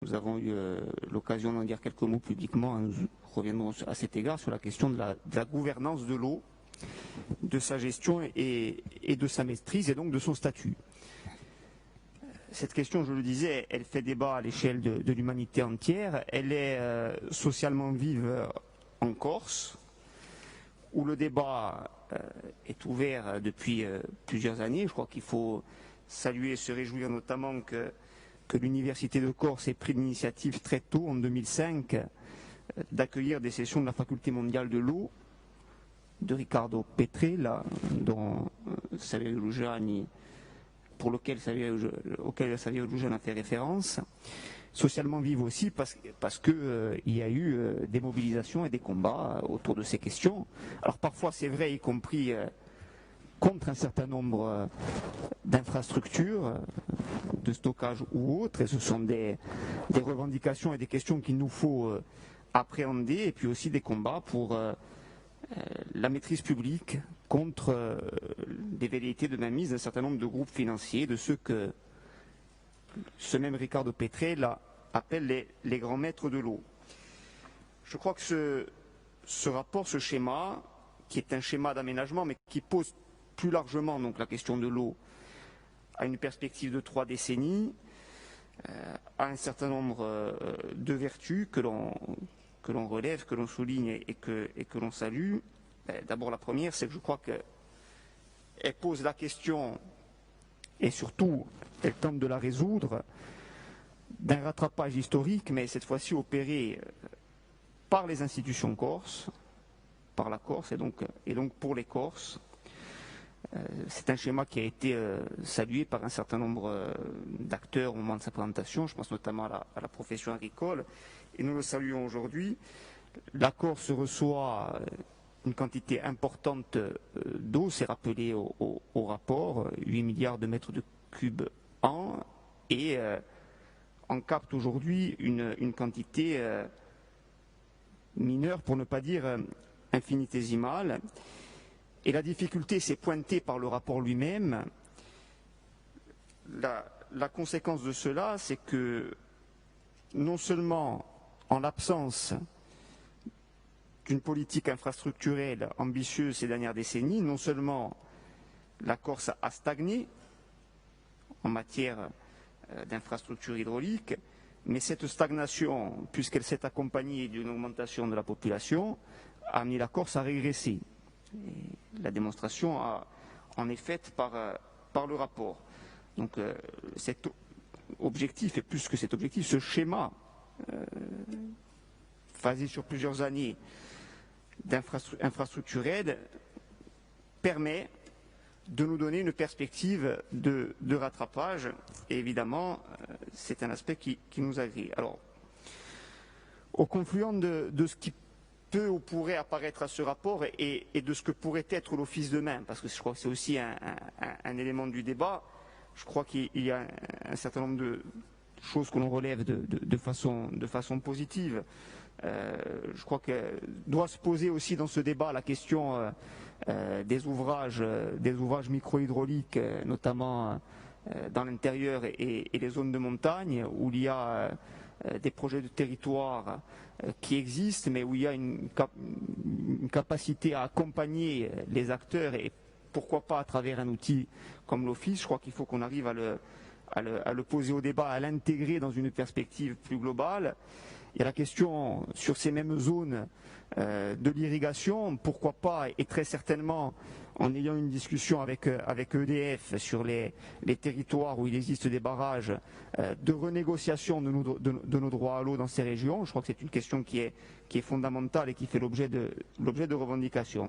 nous avons eu l'occasion d'en dire quelques mots publiquement. Nous reviendrons à cet égard sur la question de la gouvernance de l'eau, de sa gestion et de sa maîtrise et donc de son statut. Cette question, je le disais, elle fait débat à l'échelle de l'humanité entière. Elle est socialement vive en Corse, où le débat est ouvert depuis plusieurs années. Je crois qu'il faut saluer et se réjouir notamment que l'Université de Corse ait pris l'initiative très tôt, en 2005, d'accueillir des sessions de la Faculté mondiale de l'eau, de Riccardo Petrella, dont Saverio Lugiani, auquel Saverio Lugiani a fait référence, socialement vive aussi parce qu'il y a eu des mobilisations et des combats autour de ces questions. Alors parfois c'est vrai, y compris contre un certain nombre d'infrastructures, de stockage ou autres, et ce sont des revendications et des questions qu'il nous faut appréhender, et puis aussi des combats pour la maîtrise publique contre des velléités de mainmise d'un certain nombre de groupes financiers, de ceux que ce même Riccardo Petrella appelle les grands maîtres de l'eau. Je crois que ce rapport, ce schéma, qui est un schéma d'aménagement, mais qui pose plus largement donc la question de l'eau à une perspective de 3 décennies, a un certain nombre de vertus que l'on relève, que l'on souligne et que l'on salue. D'abord, la première, c'est que je crois qu'elle pose la question, et surtout, elle tente de la résoudre, d'un rattrapage historique, mais cette fois-ci opéré par les institutions corses, par la Corse et donc pour les Corses. C'est un schéma qui a été salué par un certain nombre d'acteurs au moment de sa présentation, je pense notamment à la profession agricole, et nous le saluons aujourd'hui. La Corse reçoit une quantité importante d'eau, c'est rappelé au rapport, 8 milliards de mètres de cubes an, et en capte aujourd'hui une quantité mineure, pour ne pas dire infinitésimale. Et la difficulté s'est pointée par le rapport lui-même. La conséquence de cela, c'est que non seulement en l'absence d'une politique infrastructurelle ambitieuse ces dernières décennies, non seulement la Corse a stagné en matière d'infrastructures hydrauliques, mais cette stagnation, puisqu'elle s'est accompagnée d'une augmentation de la population, a amené la Corse à régresser. Et la démonstration en est faite par le rapport. Donc cet objectif, et plus que cet objectif, ce schéma phasé sur plusieurs années d'infrastructurelle permet de nous donner une perspective de rattrapage, et évidemment c'est un aspect qui nous agrée. Alors, au confluent de ce qui peut ou pourrait apparaître à ce rapport et de ce que pourrait être l'Office demain, parce que je crois que c'est aussi un élément du débat, je crois qu'il y a un certain nombre de choses que l'on relève de façon positive. Je crois que doit se poser aussi dans ce débat la question des ouvrages micro-hydrauliques, notamment dans l'intérieur et les zones de montagne, où il y a des projets de territoire qui existent, mais où il y a une capacité à accompagner les acteurs, et pourquoi pas à travers un outil comme l'Office. Je crois qu'il faut qu'on arrive à le poser au débat, à l'intégrer dans une perspective plus globale. Il y a la question sur ces mêmes zones de l'irrigation, pourquoi pas, et très certainement en ayant une discussion avec EDF sur les territoires où il existe des barrages, de renégociation de nos droits à l'eau dans ces régions. Je crois que c'est une question qui est fondamentale et qui fait l'objet de revendications.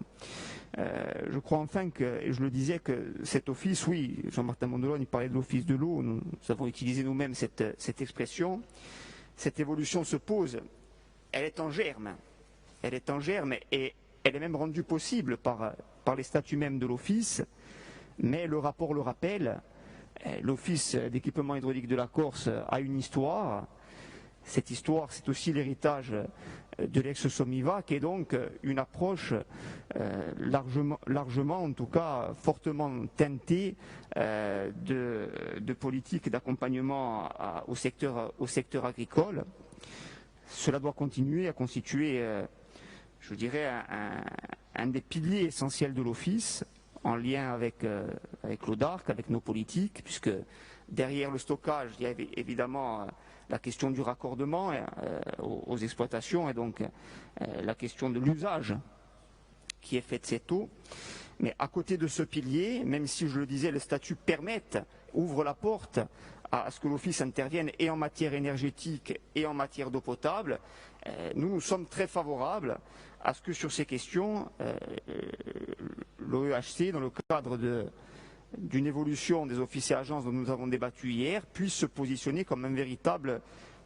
Je crois enfin que, et je le disais, que cet office, oui, Jean-Martin Mondelon, il parlait de l'office de l'eau, nous avons utilisé nous-mêmes cette expression. Cette évolution se pose, elle est en germe et elle est même rendue possible par les statuts mêmes de l'Office, mais le rapport le rappelle, l'Office d'équipement hydraulique de la Corse a une histoire, cette histoire, c'est aussi l'héritage de l'ex-Somiva, qui est donc une approche largement, en tout cas fortement teintée de politique d'accompagnement au secteur agricole. Cela doit continuer à constituer, je dirais, un des piliers essentiels de l'Office, en lien avec l'ODARC, avec nos politiques, puisque derrière le stockage, il y a évidemment la question du raccordement aux exploitations et donc la question de l'usage qui est fait de cette eau. Mais à côté de ce pilier, même si je le disais, les statuts ouvrent la porte à ce que l'Office intervienne et en matière énergétique et en matière d'eau potable, nous sommes très favorables à ce que sur ces questions, l'OEHC, dans le cadre d'une évolution des offices et agences dont nous avons débattu hier, puisse se positionner comme un véritable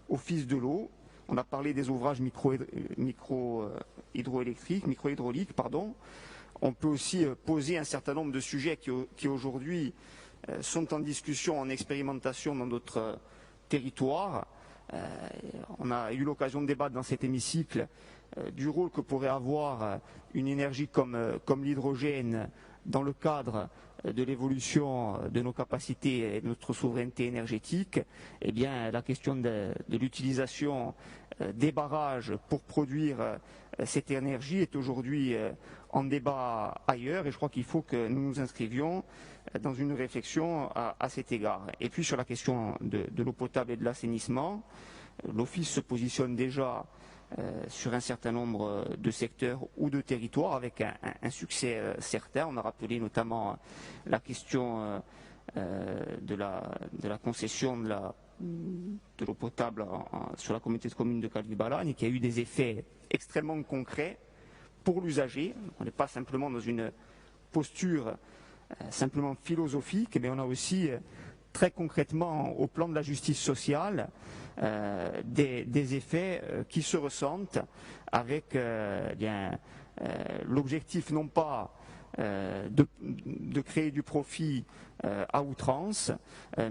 office de l'eau. On a parlé des ouvrages micro-hydrauliques. On peut aussi poser un certain nombre de sujets qui aujourd'hui sont en discussion, en expérimentation dans d'autres territoires. On a eu l'occasion de débattre dans cet hémicycle du rôle que pourrait avoir une énergie comme l'hydrogène dans le cadre de l'évolution de nos capacités et de notre souveraineté énergétique. Eh bien, la question de l'utilisation des barrages pour produire cette énergie est aujourd'hui en débat ailleurs, et je crois qu'il faut que nous nous inscrivions dans une réflexion à cet égard. Et puis sur la question de l'eau potable et de l'assainissement, l'Office se positionne déjà sur un certain nombre de secteurs ou de territoires avec un succès certain. On a rappelé notamment la question de la concession de l'eau potable sur la communauté de communes de Calvi-Balagne, qui a eu des effets extrêmement concrets pour l'usager. On n'est pas simplement dans une posture simplement philosophique, mais on a aussi très concrètement au plan de la justice sociale des effets qui se ressentent avec l'objectif non pas de créer du profit à outrance,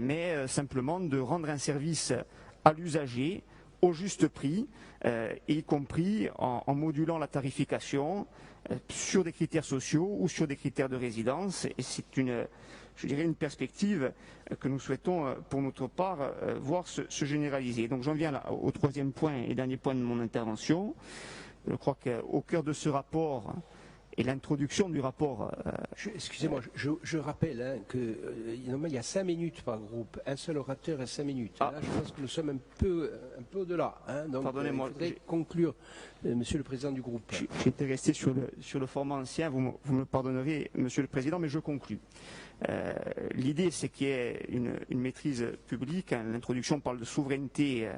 mais simplement de rendre un service à l'usager au juste prix, y compris en modulant la tarification sur des critères sociaux ou sur des critères de résidence. Et c'est je dirais, une perspective que nous souhaitons pour notre part voir se généraliser. Donc j'en viens au troisième point et dernier point de mon intervention. Je crois qu'au cœur de ce rapport et l'introduction du rapport... Excusez-moi, je rappelle que normalement il y a 5 minutes par groupe, un seul orateur et 5 minutes. Là, je pense que nous sommes un peu au-delà. Donc pardonnez-moi, il faudrait conclure, Monsieur le Président du groupe. J'étais resté sur le format ancien, vous me pardonnerez, Monsieur le Président, mais je conclus. L'idée, c'est qu'il y ait une maîtrise publique. L'introduction parle de souveraineté